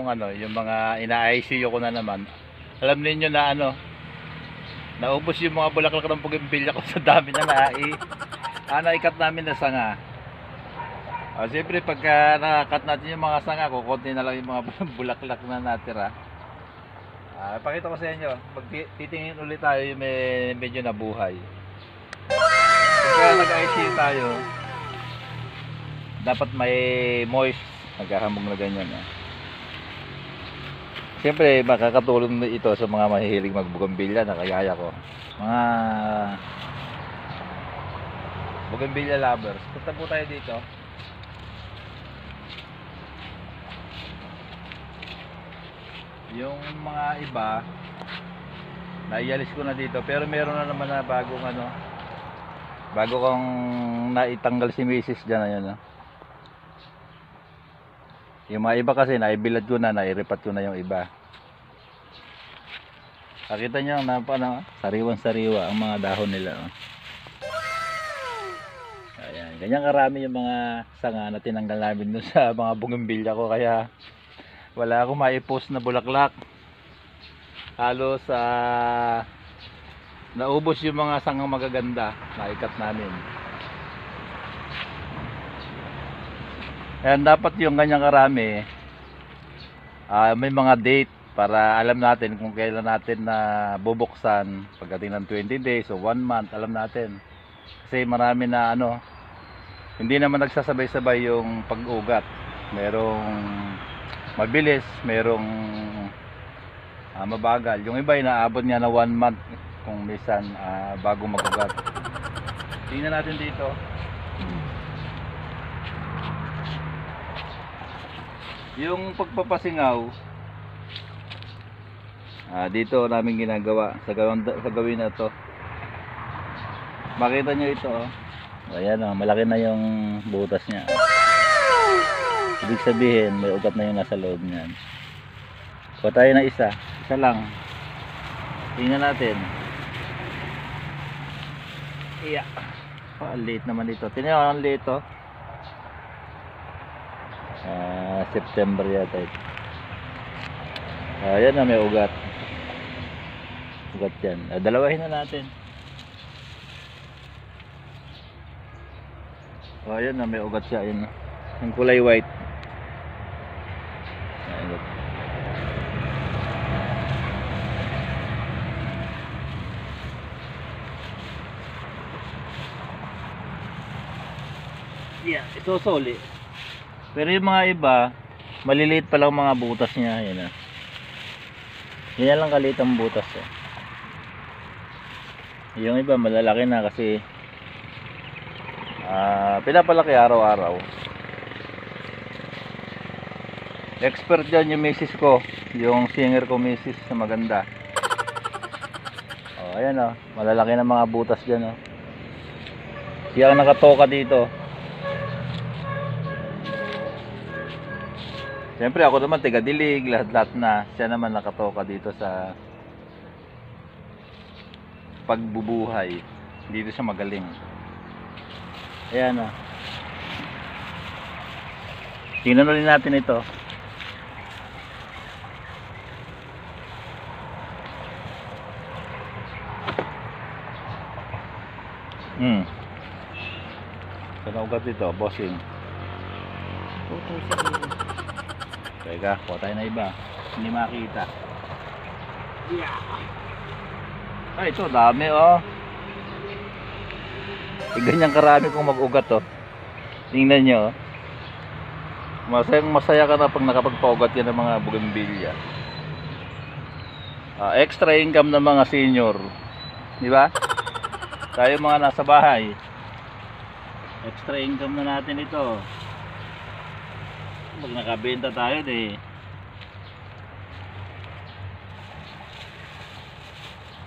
yung yung mga ina-ICU ko na naman. Alam niyo na naubos yung mga bulaklak ng bougainvillea ko sa dami na naikat namin na sanga. Siyempre pagka nakakat natin yung mga sanga, kukunti na lang yung mga bulaklak na natira. Pakita ko sa inyo, titingin ulit tayo yung medyo nabuhay. Pagka nag-ICU tayo, dapat may moist, nagkahambog na ganyan. Siyempre makakatulong ito sa mga mahihilig mag-bougainvillea na kagaya ko. Mga bougainvillea lovers, punta po tayo dito. Yung mga iba naialis ko na dito, pero meron na naman na bago kong naitanggal si Mrs. dyan. Yung mga iba kasi naibilad ko na, nairipat ko na yung iba. Nakita nyo na sariwan-sariwa ang mga dahon nila. Ayan, ganyan karami yung mga sanga na tinanggal namin dun sa mga bougainvillea ko, kaya wala akong maipost na bulaklak. Halos naubos yung mga sangang magaganda na ikat namin. Ayan, dapat yung ganyang karami may mga date para alam natin kung kailan natin na bubuksan. Pagdating ng 20 days o 1 month, alam natin. Kasi marami na hindi naman nagsasabay-sabay yung pag-ugat. Merong mabilis, merong mabagal. Yung iba inaabot niya na 1 month kung minsan bago mag-ugat. Tingnan natin dito. Yung pagpapasingaw, dito namin ginagawa sa gawin na to. Makita nyo ito, ayan, malaki na yung butas niya. Ibig sabihin may ugat na yung nasa loob niyan. Kuha tayo na isa lang. Tingnan natin. Iya. Ang liit naman ito. Tingnan nyo, ang liit ito. September yata ito. Ayan na, may ugat. Ugat yan. Dalawahin na natin. Ayan na, may ugat siya. Ayan na. Yung kulay white. Ayan. Yeah, ito soli. Pero yung mga iba, maliliit pa lang mga butas niya. Ayan na. Yan lang kaliit ang butas. Yung iba malalaki na kasi pinapalaki araw-araw. Expert dyan yung misis ko, yung singer ko misis na maganda. Ayan malalaki na mga butas dyan. Siya ang nakatoka dito. Siyempre ako naman tiga-dilig, lahat-lahat na. Siya naman nakatoka dito sa pagbubuhay. Dito siya magaling. Ayan tingnan ulit natin ito. Saan ugat dito, bossing? Teka, kuha tayo na iba. Hindi makita. Ito dami ganyan karami kung mag-ugat tingnan nyo. Masaya ka na pag nakapagpaugat yan ng mga bougainvillea. Extra income ng mga senior, di ba? Tayo mga nasa bahay, extra income na natin ito. Pag nakabenta tayo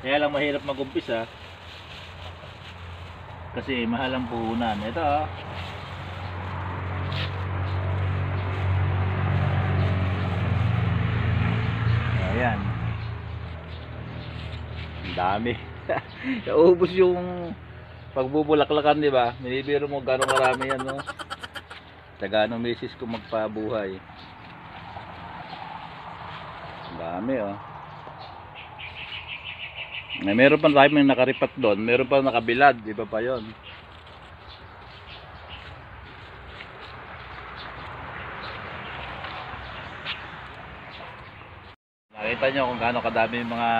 kaya lang mahirap mag-umpisa kasi mahal ang puhunan. Ito ayan, ang dami. Naubos yung pagbubulaklakan, di ba? Minibiro mo gano'ng marami yan, Taga misis ko magpabuhay. Dami oh. Meron pa tayo may nakaripat doon, meron pa nakabilad, iba pa 'yon. Nakita nyo kung gaano kadami yung mga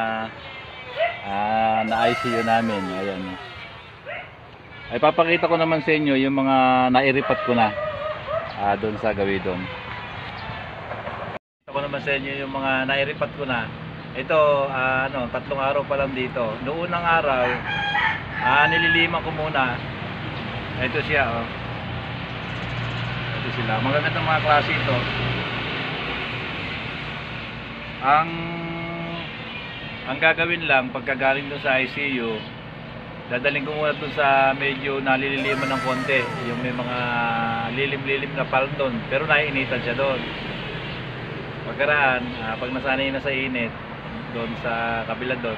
na-ICU namin. Ayan. Ay papakita ko naman sa inyo yung mga nairipat ko na doon sa Gawidong. Pakita ko naman sa inyo yung mga nairipat ko na. Ito, 3 araw pa lang dito. Noong unang araw, nililiman ko muna. Ito siya, oh. Ito sila. Magagandang mga klase ito. Ang gagawin lang, pagkagaling doon sa ICU, dadaling ko muna doon sa medyo nalililiman ng konti. Yung may mga lilim-lilim na palton. Pero naiinitan siya doon. Pagkaraan, pag nasanay na sa init, doon sa kabila doon,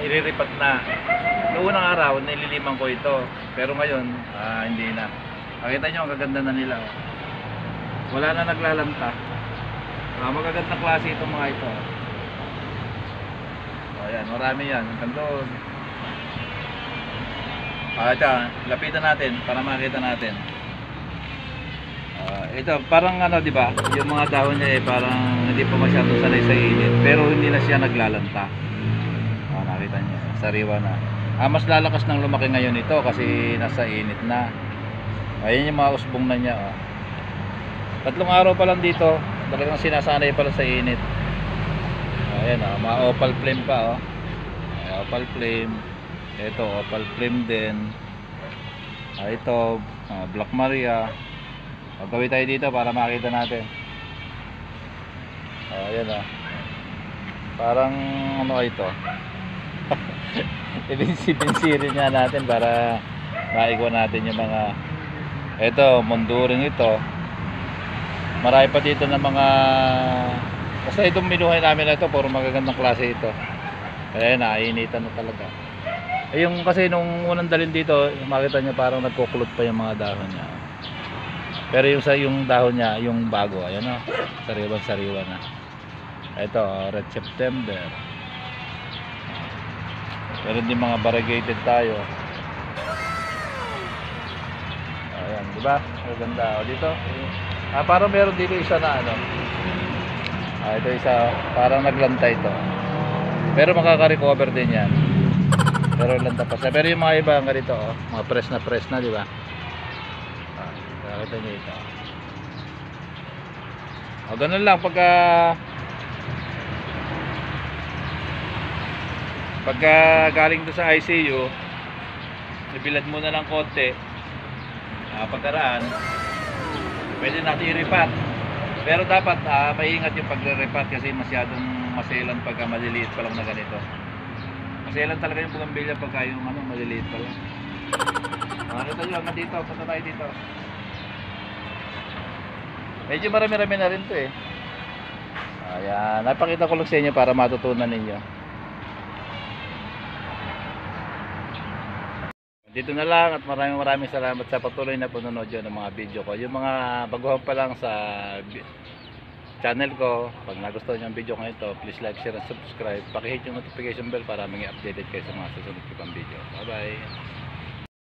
iriripat na. Noong unang araw nililiman ko ito, pero ngayon hindi na. Nakita nyo ang gaganda na nila, oh. Wala na naglalanta. Magagandang klase itong mga ito. Ayan, marami yan hanggang doon. Ito, lapitan natin para makita natin. Ito parang di ba? Yung mga dahon niya parang hindi pa masyadong sanay sa init, pero hindi na siya naglalanta. Nakita niyo, sariwa na. Mas lalakas ng lumaki ngayon ito kasi nasa init na. Ayun yung mga usbong na niya, oh. 3 araw pa lang dito, talagang sinasanay pa lang sa init. Ayan, mga opal flame pa, oh. Opal flame. Ito, opal flame din. Ito, Black Maria. Pagkawin tayo dito para makita natin. Ayan, oh. Parang ito. Ibinsi-binsirin nga natin para maikuha natin yung mga ito, munduring ito. Marami pa dito ng mga basta itong minuhay namin na ito, puro magagandang klase ito. Kaya naiinitan na talaga. Yung kasi nung unang dalhin dito, makita nyo parang nagkukulot pa yung mga dahon niya. Pero yung dahon niya, yung bago, ayan o, sariwan-sariwa na. Ito, Red September. Pero hindi mga variegated tayo. Ayan, di ba? Maganda. O dito, parang meron dito isa na ito isa, parang naglanta ito. Pero makaka-recover din yan. Pero lanta pa siya. Pero yung mga iba, ang ganito, mga press na, di ba? Nakita nyo ito. Ganun lang, pagka galing doon sa ICU, ibilad muna ng konti. Pagkaraan, pwede natin i-repat. Pero dapat maingat yung pagre-repat kasi masyadong maselan pagka maliliit pa lang na ganito. Maselan talaga yung bugambilya pagka yung maliliit pa lang. Nakita nyo, hanggang dito, punta tayo dito. Medyo marami-rami na rin to eh. Ayan, napakita ko lang sa inyo para matutunan ninyo. Dito na lang at maraming salamat sa patuloy na panonood ng mga video ko. Yung mga baguhan pa lang sa channel ko, pag nagustuhan nyo ang video ko ito, please like, share, and subscribe. Pakihit yung notification bell para maging updated kayo sa mga susunod ko pang video. Bye bye!